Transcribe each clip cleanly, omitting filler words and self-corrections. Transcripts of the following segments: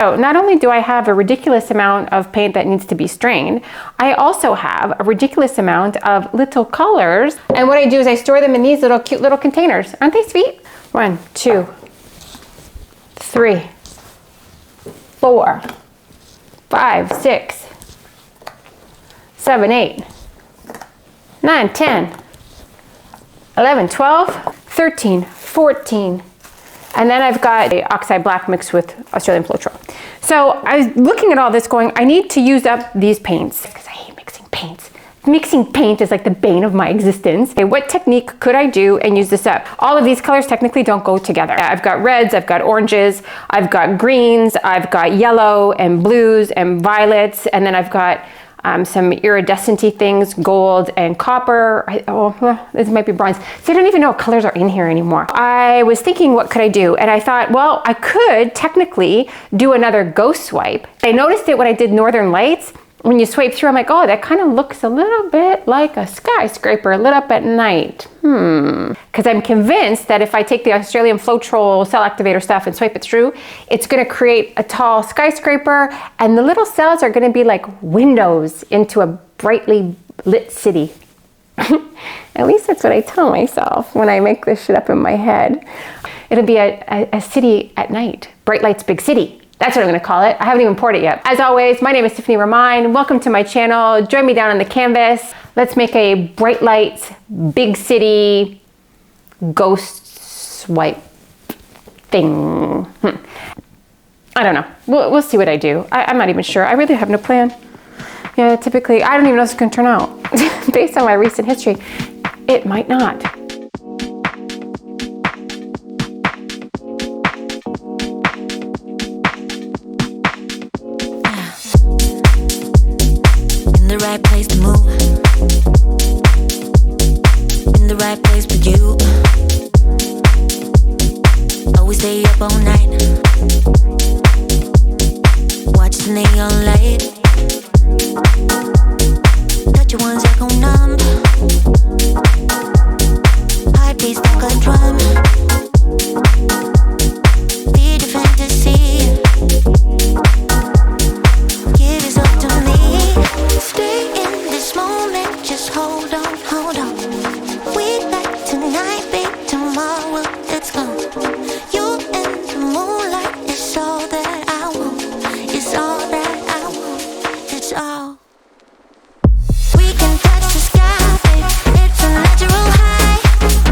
So not only do I have a ridiculous amount of paint that needs to be strained, I also have a ridiculous amount of little colors. And what I do is I store them in these little cute little containers. Aren't they sweet? 1, 2, 3, 4, 5, 6, 7, 8, 9, 10, 11, 12, 13, 14. And then I've got a oxide black mixed with Australian Floetrol. So I was looking at all this going, I need to use up these paints because I hate mixing paints. Mixing paint is like the bane of my existence. Okay, what technique could I do and use this up? All of these colors technically don't go together. I've got reds, I've got oranges, I've got greens, I've got yellow and blues and violets, and then I've got some iridescent-y things, gold and copper. This might be bronze. So I don't even know what colors are in here anymore. I was thinking, what could I do? And I thought, well, I could technically do another ghost swipe. I noticed it when I did Northern Lights. When you swipe through, I'm like, oh, that kind of looks a little bit like a skyscraper lit up at night. Because I'm convinced that if I take the Australian Floetrol cell activator stuff and swipe it through, it's going to create a tall skyscraper, and the little cells are going to be like windows into a brightly lit city. At least that's what I tell myself when I make this shit up in my head. It'll be a city at night. Bright lights, big city. That's what I'm gonna call it. I haven't even poured it yet. As always, my name is Tiffany Remijn. Welcome to my channel. Join me down on the canvas. Let's make a bright lights, big city, ghost swipe thing. I don't know. We'll see what I do. I'm not even sure. I really have no plan. Yeah, typically, I don't even know if it's gonna turn out. Based on my recent history, it might not. In the right place to move, in the right place for you. Always stay up all night, watch the neon light. Touch your ones that go numb, heartbeats like a drum. Feed your fantasy, give yourself to me. Stay in this moment, just hold on, hold on. We got tonight, babe, tomorrow it's gone. You and the moonlight is all that I want. It's all that I want, it's all. We can touch the sky, babe, it's a natural high.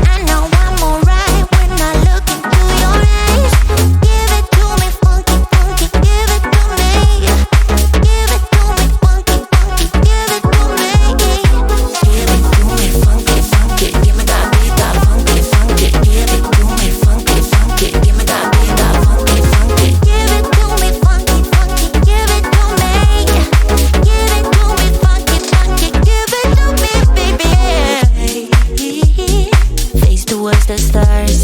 I know I'm alright when I look into your eyes. Give it to me, funky, funky, give it to me. Give it to me, funky, funky, give it to me. Give it to me, funky, funky, give me that beat, that funky, funky. Give it to me, funky, funky, give me that beat, that funky, funky. Give it to me, funky, funky, give it to me. Give it to me, funky, funky, give it to me, baby. Face towards the stars,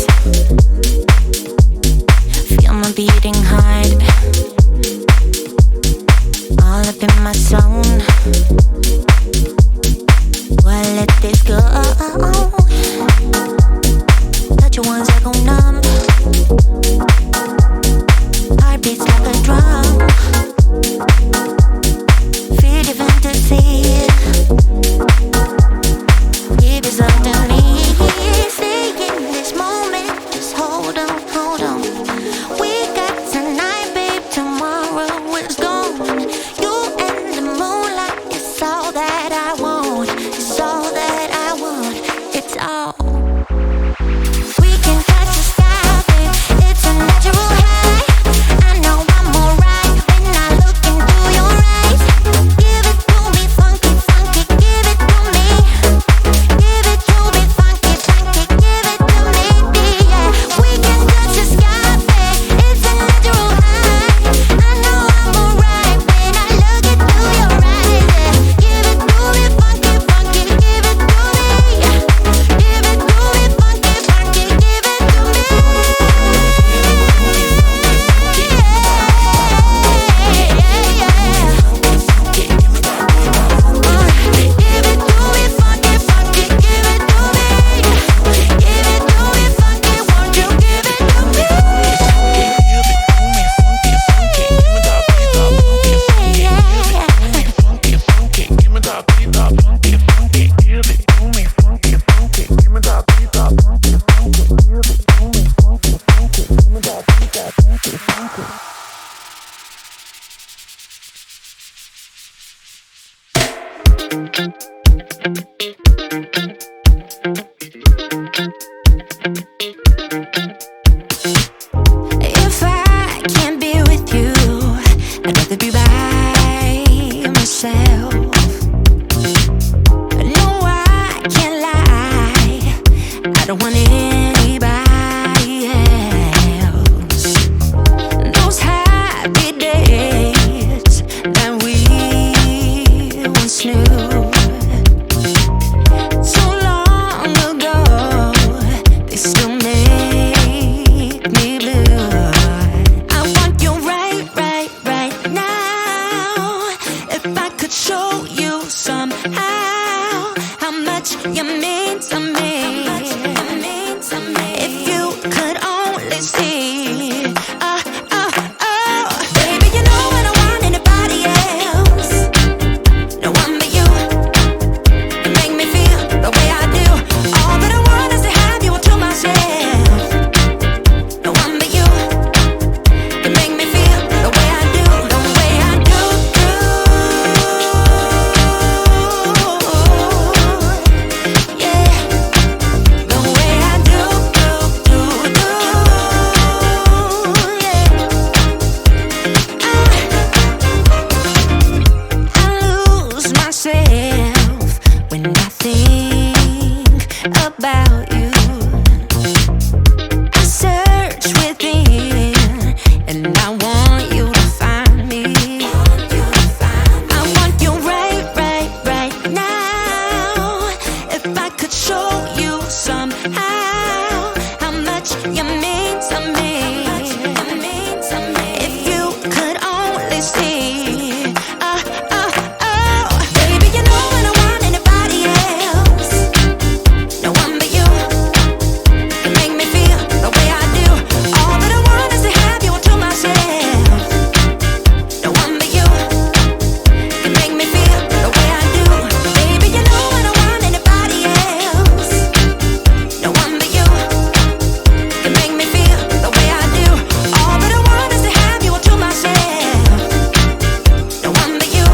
feel my beating heart, all up in my zone. Well, let this go. Touch your ones that go numb, heartbeats like a drum. Feed your fantasy, give yourself to me. Stay in this moment, just hold on, hold on. We got tonight, babe, tomorrow is gone. You and the moonlight is all that I want. It's all that I want, it's all. We can touch the sky, babe, it's a natural high. I know I'm alright when I look into your eyes. Give it to me, funky, funky, give it to me. Give it to me, funky, funky, give it to me, yeah. We can touch the sky, babe, it's a natural high. I know I'm alright If I can't be with you, I'd rather be by myself. No, I can't lie, I don't want anybody else. Those happy days that we once knew, so long ago, they still make me blue. I want you right now. If I could show you somehow how much you mean to me. If you could only see, baby, you know I don't want anybody else. No one but you can make me feel the way I do. All that I want is to have you all to myself. No one but you can make me feel the way I do, the way I do. Yeah, the way I do. Yeah, I lose myself when I think about you. I search within and I want you to find me. I want you right now. If I could show you somehow how much you mean to me. If you could only see, baby, you know I don't want anybody else. No one but you can make me feel the way I do. All that I want is to have you all to myself. No one but you can make me feel the way I do. Baby, you know I don't want anybody else. No one but you can make me feel the way I do. All that I want is to have you all to myself. No one but you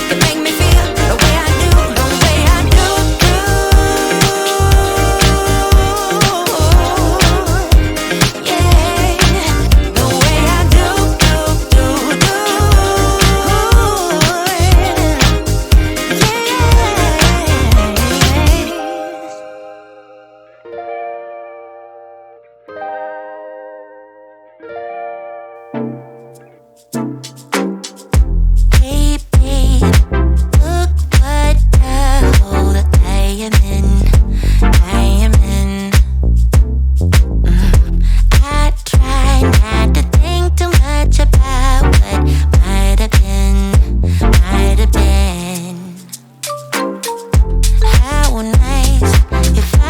can make me feel the way I do, the way I do. Yeah, the way I do. Baby, look what hole I am in. I try not to think too much about what might have been. How nice if I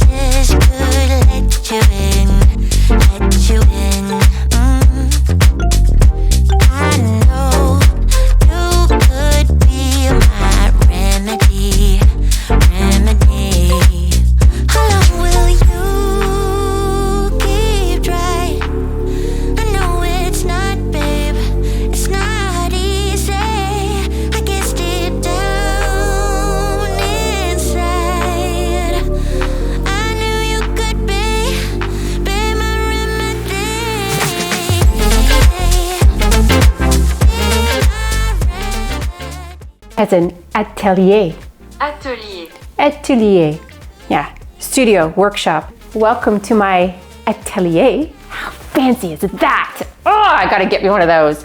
just could let you in. I know you could be my remedy. How long will you keep trying? I know it's not, babe, it's not easy. I guess deep down inside, I knew you could be my remedy. As an atelier. Atelier. Yeah, studio, workshop. Welcome to my atelier. How fancy is that? Oh, I gotta get me one of those.